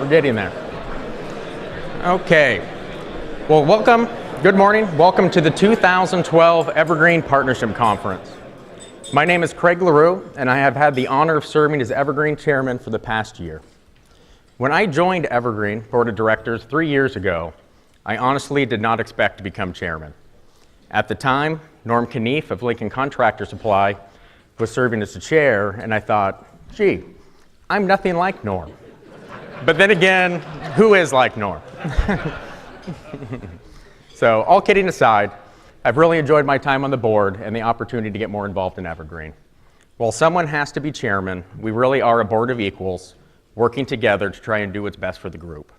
We're getting there. Okay. Well, welcome. Good morning. Welcome to the 2012 Evergreen Partnership Conference. My name is Craig LaRue, and I have had the honor of serving as Evergreen Chairman for the past year. When I joined Evergreen Board of Directors 3 years ago, I honestly did not expect to become chairman. At the time, Norm Knief of Lincoln Contractor Supply was serving as the chair, and I thought, gee, I'm nothing like Norm. But then again, who is like Norm? So all kidding aside, I've really enjoyed my time on the board and the opportunity to get more involved in Evergreen. While someone has to be chairman, we really are a board of equals working together to try and do what's best for the group.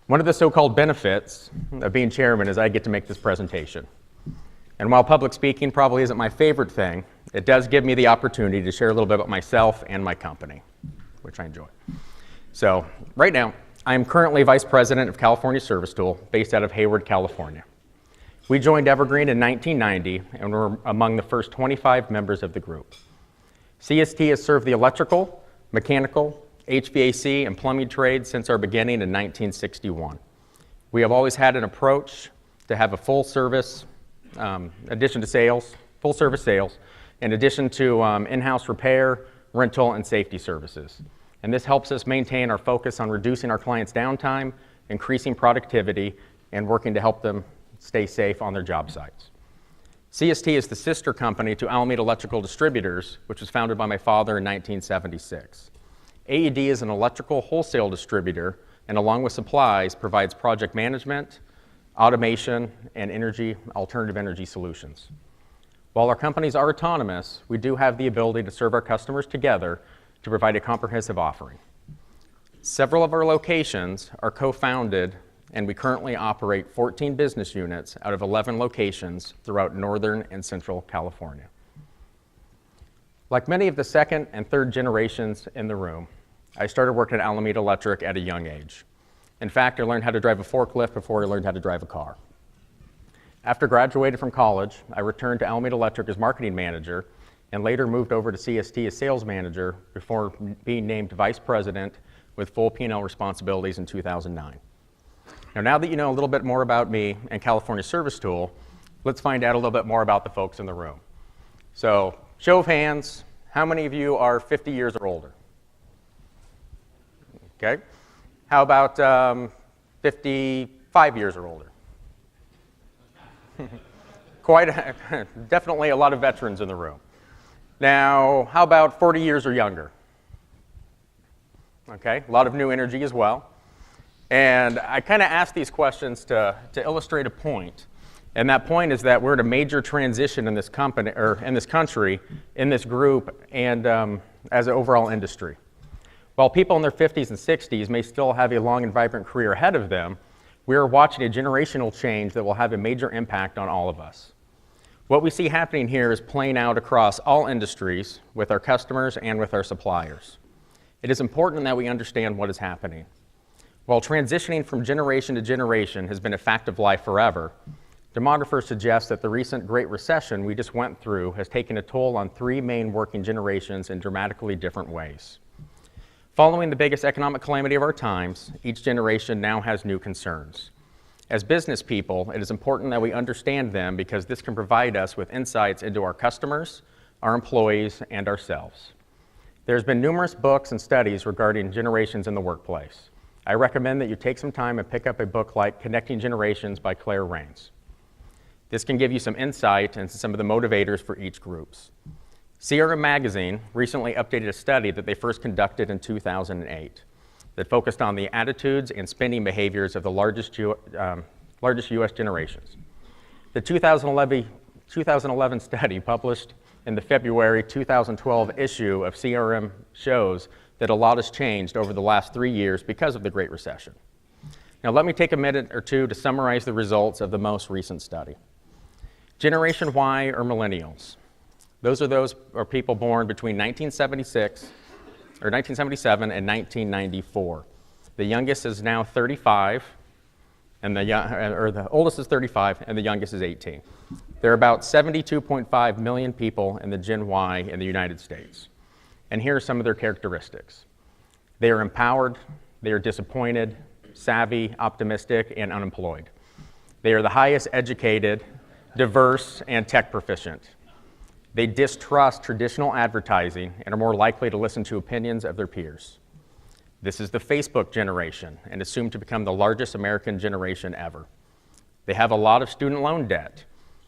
One of the so-called benefits of being chairman is I get to make this presentation. And while public speaking probably isn't my favorite thing, it does give me the opportunity to share a little bit about myself and my company, which I enjoy. So right now, I am currently Vice President of California Service Tool, based out of Hayward, California. We joined Evergreen in 1990 and were among the first 25 members of the group. CST has served the electrical, mechanical, HVAC, and plumbing trades since our beginning in 1961. We have always had an approach to have a full service, addition to sales, full service sales, in addition to in-house repair, rental, and safety services. And this helps us maintain our focus on reducing our clients' downtime, increasing productivity, and working to help them stay safe on their job sites. CST is the sister company to Alameda Electrical Distributors, which was founded by my father in 1976. AED is an electrical wholesale distributor, and along with supplies, provides project management, automation, and alternative energy solutions. While our companies are autonomous, we do have the ability to serve our customers together to provide a comprehensive offering. Several of our locations are co-founded, and we currently operate 14 business units out of 11 locations throughout Northern and Central California. Like many of the second and third generations in the room, I started working at Alameda Electric at a young age. In fact, I learned how to drive a forklift before I learned how to drive a car. After graduating from college, I returned to Alameda Electric as marketing manager and later moved over to CST as sales manager before being named vice president with full P&L responsibilities in 2009. Now that you know a little bit more about me and California Service Tool, let's find out a little bit more about the folks in the room. So, show of hands, how many of you are 50 years or older? Okay. How about 55 years or older? Definitely a lot of veterans in the room. Now, how about 40 years or younger? Okay, a lot of new energy as well. And I kind of asked these questions to illustrate a point. And that point is that we're at a major transition in this company, or in this country, in this group, and as an overall industry. While people in their 50s and 60s may still have a long and vibrant career ahead of them, we are watching a generational change that will have a major impact on all of us. What we see happening here is playing out across all industries with our customers and with our suppliers. It is important that we understand what is happening. While transitioning from generation to generation has been a fact of life forever, demographers suggest that the recent Great Recession we just went through has taken a toll on 3 main working generations in dramatically different ways. Following the biggest economic calamity of our times, each generation now has new concerns. As business people, it is important that we understand them because this can provide us with insights into our customers, our employees, and ourselves. There's been numerous books and studies regarding generations in the workplace. I recommend that you take some time and pick up a book like Connecting Generations by Claire Rains. This can give you some insight into some of the motivators for each groups. CRM Magazine recently updated a study that they first conducted in 2008 that focused on the attitudes and spending behaviors of the largest U.S. generations. The 2011 study published in the February 2012 issue of CRM shows that a lot has changed over the last 3 years because of the Great Recession. Now let me take a minute or two to summarize the results of the most recent study. Generation Y or millennials. Those are people born between 1977 and 1994. The youngest is now 35, and the oldest is 35, and the youngest is 18. There are about 72.5 million people in the Gen Y in the United States. And here are some of their characteristics. They are empowered, They are disappointed, savvy, optimistic, and unemployed. They are the highest educated, diverse, and tech proficient. They distrust traditional advertising and are more likely to listen to opinions of their peers. This is the Facebook generation and is soon to become the largest American generation ever. They have a lot of student loan debt.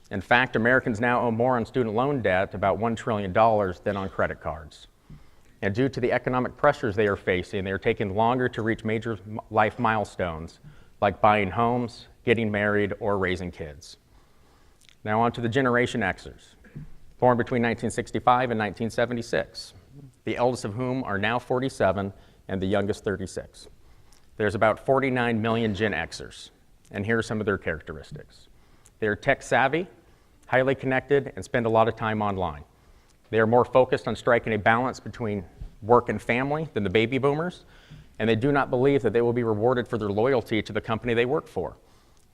In fact, Americans now owe more on student loan debt, about $1 trillion, than on credit cards. And due to the economic pressures they are facing, they are taking longer to reach major life milestones like buying homes, getting married, or raising kids. Now on to the Generation Xers, born between 1965 and 1976, the eldest of whom are now 47 and the youngest 36. There's about 49 million Gen Xers, and here are some of their characteristics. They are tech savvy, highly connected, and spend a lot of time online. They are more focused on striking a balance between work and family than the baby boomers, and they do not believe that they will be rewarded for their loyalty to the company they work for.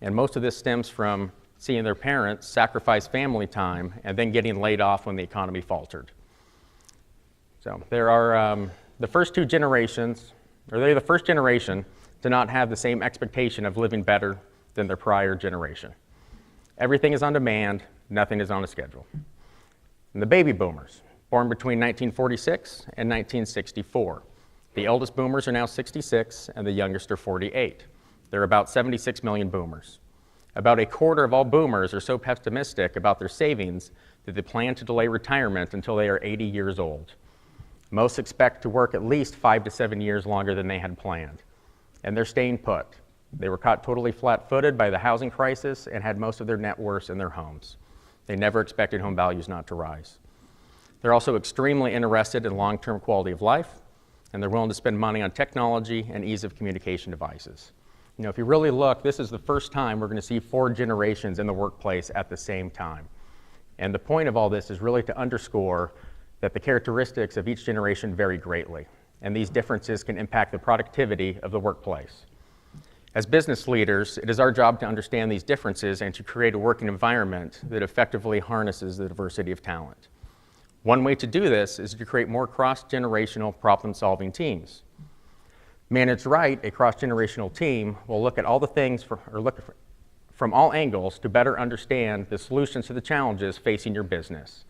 And most of this stems from seeing their parents sacrifice family time and then getting laid off when the economy faltered. So there are the first two generations, or they're the first generation to not have the same expectation of living better than their prior generation. Everything is on demand, nothing is on a schedule. And the baby boomers, born between 1946 and 1964. The eldest boomers are now 66 and the youngest are 48. There are about 76 million boomers. About a quarter of all boomers are so pessimistic about their savings that they plan to delay retirement until they are 80 years old. Most expect to work at least 5 to 7 years longer than they had planned. And they're staying put. They were caught totally flat-footed by the housing crisis and had most of their net worth in their homes. They never expected home values not to rise. They're also extremely interested in long-term quality of life, and they're willing to spend money on technology and ease of communication devices. You know, if you really look, this is the first time we're going to see 4 generations in the workplace at the same time. And the point of all this is really to underscore that the characteristics of each generation vary greatly, and these differences can impact the productivity of the workplace. As business leaders, it is our job to understand these differences and to create a working environment that effectively harnesses the diversity of talent. One way to do this is to create more cross-generational problem-solving teams. Managed right, a cross-generational team will look at all the things from all angles to better understand the solutions to the challenges facing your business.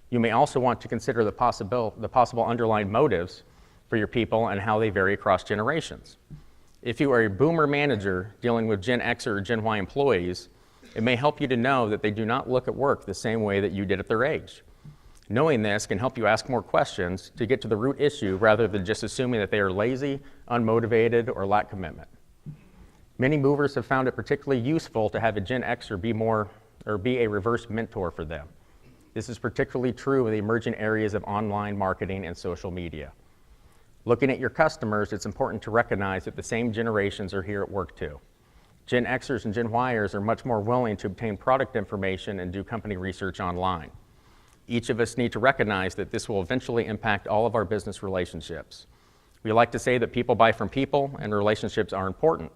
You may also want to consider the possible underlying motives for your people and how they vary across generations. If you are a boomer manager dealing with Gen X or Gen Y employees, it may help you to know that they do not look at work the same way that you did at their age. Knowing this can help you ask more questions to get to the root issue rather than just assuming that they are lazy, unmotivated, or lack commitment. Many movers have found it particularly useful to have a Gen Xer be a reverse mentor for them. This is particularly true in the emerging areas of online marketing and social media. Looking at your customers, it's important to recognize that the same generations are here at work too. Gen Xers and Gen Yers are much more willing to obtain product information and do company research online. Each of us need to recognize that this will eventually impact all of our business relationships. We like to say that people buy from people and relationships are important.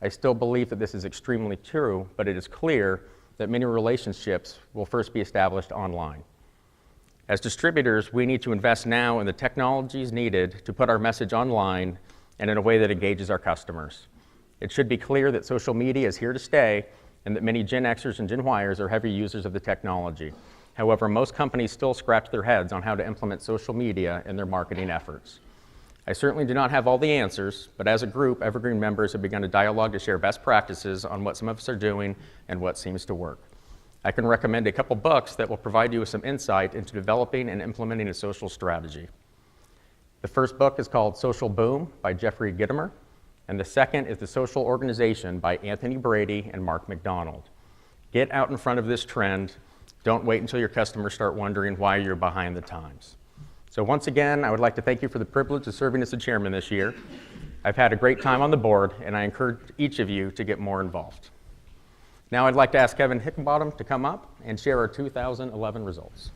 I still believe that this is extremely true, but it is clear that many relationships will first be established online. As distributors, we need to invest now in the technologies needed to put our message online and in a way that engages our customers. It should be clear that social media is here to stay and that many Gen Xers and Gen Yers are heavy users of the technology. However, most companies still scratch their heads on how to implement social media in their marketing efforts. I certainly do not have all the answers, but as a group, Evergreen members have begun a dialogue to share best practices on what some of us are doing and what seems to work. I can recommend a couple books that will provide you with some insight into developing and implementing a social strategy. The first book is called Social Boom by Jeffrey Gitomer, and the second is The Social Organization by Anthony Brady and Mark McDonald. Get out in front of this trend. Don't wait until your customers start wondering why you're behind the times. So once again, I would like to thank you for the privilege of serving as the chairman this year. I've had a great time on the board, and I encourage each of you to get more involved. Now I'd like to ask Kevin Hickenbottom to come up and share our 2011 results.